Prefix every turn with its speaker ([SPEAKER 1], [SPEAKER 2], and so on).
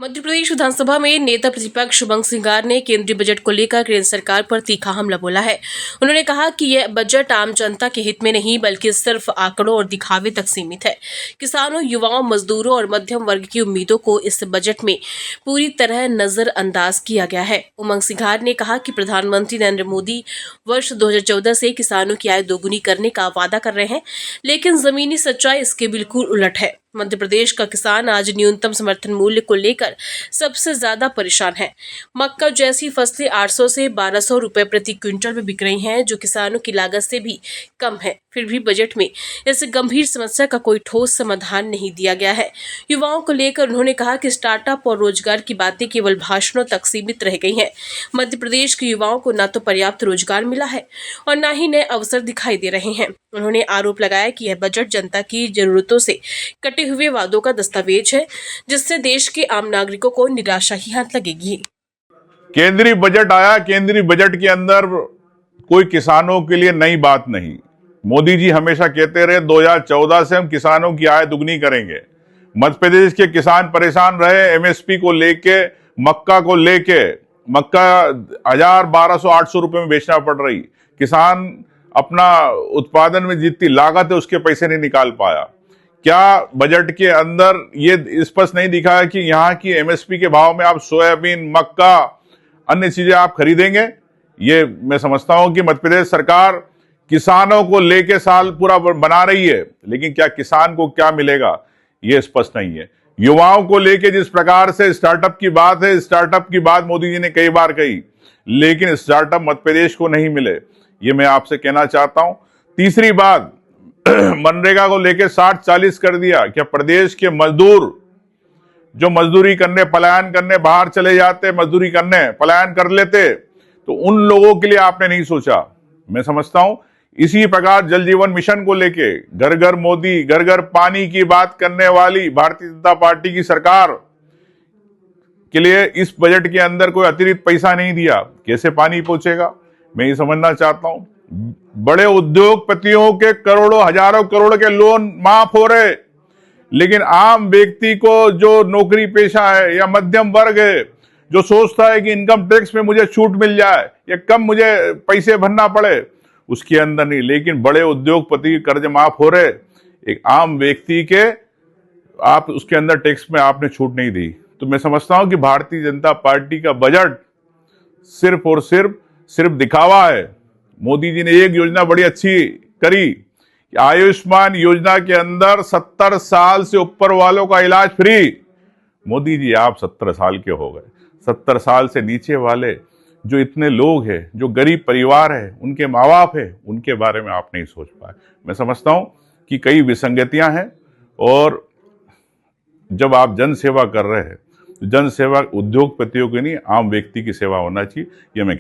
[SPEAKER 1] मध्य प्रदेश विधानसभा में नेता प्रतिपक्ष उमंग सिंगार ने केंद्रीय बजट को लेकर केंद्र सरकार पर तीखा हमला बोला है। उन्होंने कहा कि यह बजट आम जनता के हित में नहीं बल्कि सिर्फ आंकड़ों और दिखावे तक सीमित है। किसानों, युवाओं, मजदूरों और मध्यम वर्ग की उम्मीदों को इस बजट में पूरी तरह नजरअंदाज किया गया है। उमंग सिंगार ने कहा कि प्रधानमंत्री नरेंद्र मोदी वर्ष 2014 से किसानों की आय दोगुनी करने का वादा कर रहे हैं, लेकिन जमीनी सच्चाई इसके बिल्कुल उलट है। मध्य प्रदेश का किसान आज न्यूनतम समर्थन मूल्य को लेकर सबसे ज्यादा परेशान है। मक्का जैसी फसलें 800 से 1200 रुपए प्रति क्विंटल में बिक रही हैं, जो किसानों की लागत से भी कम है। फिर भी बजट में इस गंभीर समस्या का कोई ठोस समाधान नहीं दिया गया है। युवाओं को लेकर उन्होंने कहा कि स्टार्टअप और रोजगार की बातें केवल भाषणों तक सीमित रह गई हैं। मध्य प्रदेश के युवाओं को न तो पर्याप्त रोजगार मिला है और न ही नए अवसर दिखाई दे रहे हैं। उन्होंने आरोप लगाया कि यह बजट जनता की जरूरतों से कटे हुए वादों का दस्तावेज है, जिससे देश के आम नागरिकों को निराशा ही हाथ लगेगी।
[SPEAKER 2] केंद्रीय बजट आया, केंद्रीय बजट के अंदर कोई किसानों के लिए नई बात नहीं। मोदी जी हमेशा कहते रहे 2014 से हम किसानों की आय दुगनी करेंगे। मध्य प्रदेश के किसान परेशान रहे एमएसपी को लेके, मक्का को लेके। मक्का 1000, 1200, 800 रुपए में बेचना पड़ रही। किसान अपना उत्पादन में जितनी लागत है उसके पैसे नहीं निकाल पाया। क्या बजट के अंदर ये स्पष्ट नहीं दिखा है कि यहाँ की एमएसपी के भाव में आप सोयाबीन, मक्का, अन्य चीजें आप खरीदेंगे? ये मैं समझता हूं कि मध्य प्रदेश सरकार किसानों को लेके साल पूरा बना रही है, लेकिन क्या किसान को क्या मिलेगा ये स्पष्ट नहीं है। युवाओं को लेके जिस प्रकार से स्टार्टअप की बात है, स्टार्टअप की बात मोदी जी ने कई बार कही, लेकिन स्टार्टअप मध्य प्रदेश को नहीं मिले, ये मैं आपसे कहना चाहता हूं। तीसरी बात, मनरेगा को लेके 60-40 कर दिया। क्या प्रदेश के मजदूर जो मजदूरी करने, पलायन करने बाहर चले जाते, मजदूरी करने पलायन कर लेते, तो उन लोगों के लिए आपने नहीं सोचा? मैं समझता हूं इसी प्रकार जल जीवन मिशन को लेके घर घर मोदी, घर घर पानी की बात करने वाली भारतीय जनता पार्टी की सरकार के लिए इस बजट के अंदर कोई अतिरिक्त पैसा नहीं दिया। कैसे पानी पहुंचेगा, मैं ये समझना चाहता हूं। बड़े उद्योगपतियों के करोड़ों, हजारों करोड़ के लोन माफ हो रहे, लेकिन आम व्यक्ति को जो नौकरी पेशा है या मध्यम वर्ग है, जो सोचता है कि इनकम टैक्स में मुझे छूट मिल जाए या कम मुझे पैसे भरना पड़े, उसके अंदर नहीं। लेकिन बड़े उद्योगपति के कर्ज माफ हो रहे, एक आम व्यक्ति के आप उसके अंदर टैक्स में आपने छूट नहीं दी। तो मैं समझता हूं कि भारतीय जनता पार्टी का बजट सिर्फ और सिर्फ दिखावा है। मोदी जी ने एक योजना बड़ी अच्छी करी, आयुष्मान योजना के अंदर 70 साल से ऊपर वालों का इलाज फ्री। मोदी जी आप 70 साल के हो गए, 70 साल से नीचे वाले जो इतने लोग हैं, जो गरीब परिवार है, उनके माँ बाप है, उनके बारे में आप नहीं सोच पाए। मैं समझता हूं कि कई विसंगतियां हैं, और जब आप जन सेवा कर रहे हैं, जन सेवा उद्योगपतियों की नहीं, आम व्यक्ति की सेवा होना चाहिए। ये मैं